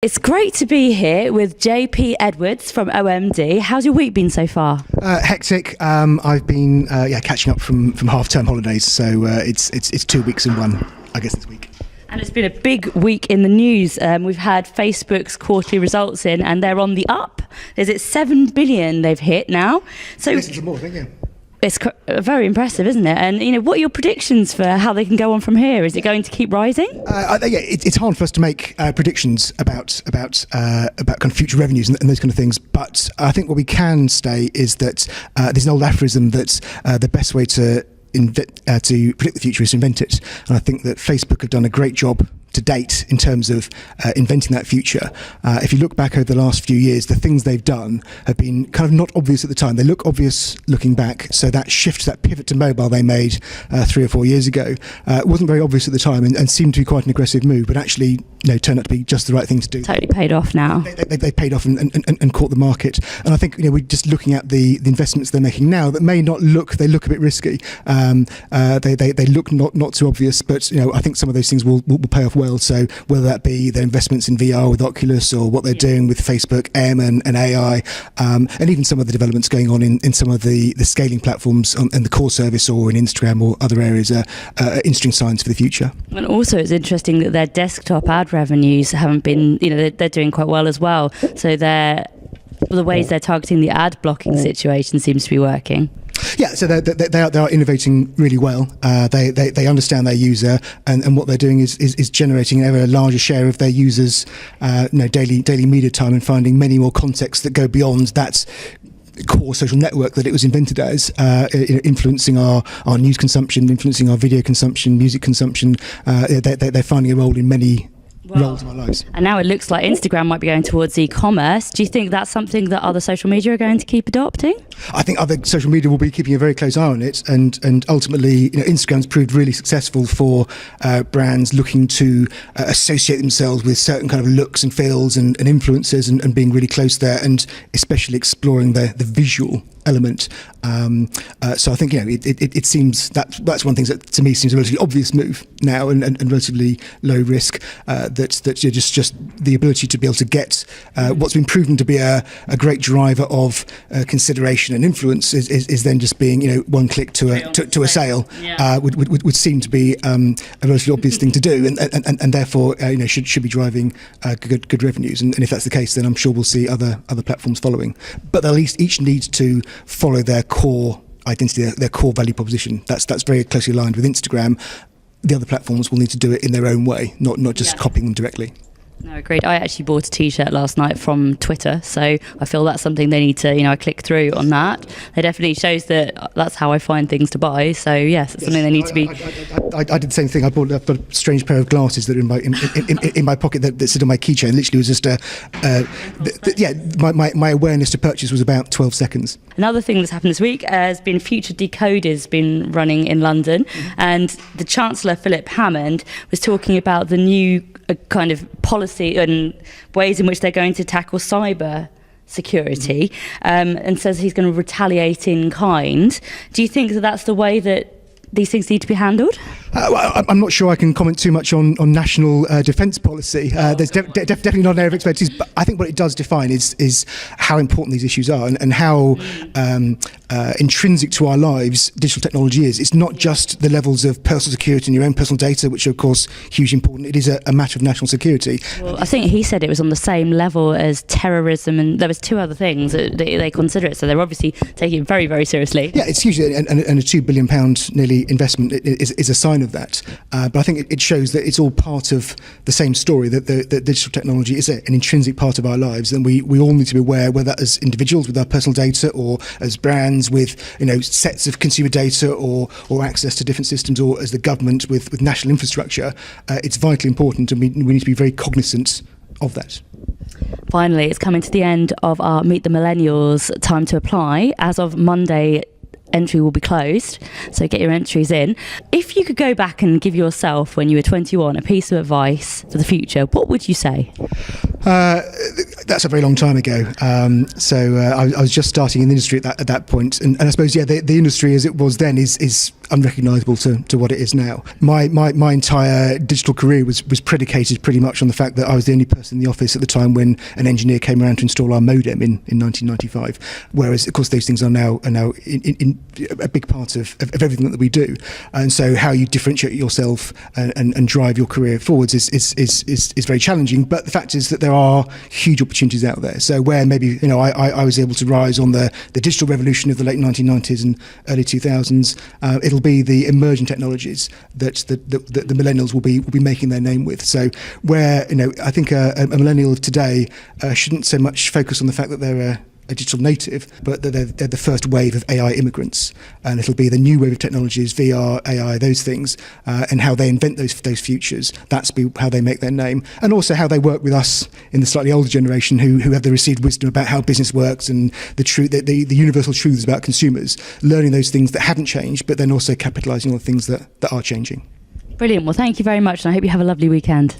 It's great to be here with JP Edwards from OMD. How's your week been so far? Hectic. I've been catching up from half-term holidays, so it's 2 weeks in one, I guess, this week. And it's been a big week in the news. We've had Facebook's quarterly results in, and they're on the up. Is it 7 billion they've hit now? So Yes, more, I think, yeah. it's very impressive, isn't it? And what are your predictions for how they can go on from here? Is it going to keep rising? It's hard for us to make predictions about kind of future revenues and those kind of things. But I think what we can say is that there's an old aphorism that the best way to predict the future is to invent it. And I think that Facebook have done a great job to date in terms of inventing that future. If you look back over the last few years, the things they've done have been kind of not obvious at the time. They look obvious looking back. So that shift, that pivot to mobile they made 3 or 4 years ago wasn't very obvious at the time and seemed to be quite an aggressive move, but actually turned out to be just the right thing to do. Totally paid off now. They paid off and caught the market. And I think we're just looking at the investments they're making now that may not look, they look a bit risky. They look not too obvious, but I think some of those things will pay off well. So whether that be their investments in VR with Oculus or what they're doing with Facebook M and AI, and even some of the developments going on in some of the scaling platforms in the core service or in Instagram or other areas are interesting signs for the future. And also it's interesting that their desktop ad revenues haven't been, they're doing quite well as well. So the ways they're targeting the ad blocking situation seems to be working. Yeah, so they are innovating really well. They understand their user, and what they're doing is generating ever a larger share of their users' daily media time and finding many more contexts that go beyond that core social network that it was invented as, influencing our news consumption, influencing our video consumption, music consumption. They're finding a role in many roles in our lives. And now it looks like Instagram might be going towards e-commerce. Do you think that's something that other social media are going to keep adopting? I think other social media will be keeping a very close eye on it, and ultimately, Instagram's proved really successful for brands looking to associate themselves with certain kind of looks and feels and influences, and being really close there, and especially exploring the visual element. So I think it seems that's one thing that to me seems a relatively obvious move now, and relatively low risk. That just the ability to be able to get what's been proven to be a great driver of consideration and influence is then just being one click to a sale. Would seem to be a relatively obvious thing to do, and therefore should be driving good revenues. And if that's the case, then I'm sure we'll see other platforms following. But they'll each need to follow their core identity, their core value proposition. That's very closely aligned with Instagram. The other platforms will need to do it in their own way, not just copying them directly. No, agreed. I actually bought a T-shirt last night from Twitter, so I feel that's something they need to, I click through on that. It definitely shows that that's how I find things to buy. So yes, it's something they need to be. I did the same thing. I've got a strange pair of glasses that are in my pocket that sit on my keychain. Literally, was just my awareness to purchase was about 12 seconds. Another thing that's happened this week has been Future Decoders been running in London, and the Chancellor Philip Hammond was talking about the new kind of policy and ways in which they're going to tackle cyber security, and says he's going to retaliate in kind. Do you think that that's the way that these things need to be handled? I'm not sure I can comment too much on national defence policy. There's definitely not an area of expertise, but I think what it does define is how important these issues are and how intrinsic to our lives digital technology is. It's not just the levels of personal security and your own personal data, which are of course hugely important. It is a matter of national security. Well, I think he said it was on the same level as terrorism, and there was 2 other things that they consider it. So they're obviously taking it very, very seriously. Yeah, it's huge, and a £2 billion nearly investment is a sign of that. But I think it shows that it's all part of the same story, that the digital technology is an intrinsic part of our lives, and we all need to be aware, whether as individuals with our personal data or as brands with sets of consumer data or access to different systems, or as the government with national infrastructure. It's vitally important, and we need to be very cognizant of that. Finally, it's coming to the end of our Meet the Millennials time to apply. As of Monday, entry will be closed, so get your entries in. If you could go back and give yourself, when you were 21, a piece of advice for the future, what would you say? That's a very long time ago. I was just starting in the industry at that point, and I suppose the industry as it was then is unrecognisable to what it is now. My entire digital career was predicated pretty much on the fact that I was the only person in the office at the time when an engineer came around to install our modem in 1995. Whereas, of course, those things are now in a big part of everything that we do. And so, how you differentiate yourself and drive your career forwards is very challenging. But the fact is that there are huge opportunities out there. So where maybe I was able to rise on the digital revolution of the late 1990s and early 2000s, it'll be the emerging technologies that the millennials will be making their name with. So where I think a millennial of today shouldn't so much focus on the fact that they're a digital native, but they're the first wave of AI immigrants, and it'll be the new wave of technologies, VR, AI, those things, and how they invent those futures. That's how they make their name, and also how they work with us in the slightly older generation who have the received wisdom about how business works and the universal truths about consumers, learning those things that haven't changed, but then also capitalising on the things that are changing. Brilliant. Well, thank you very much, and I hope you have a lovely weekend.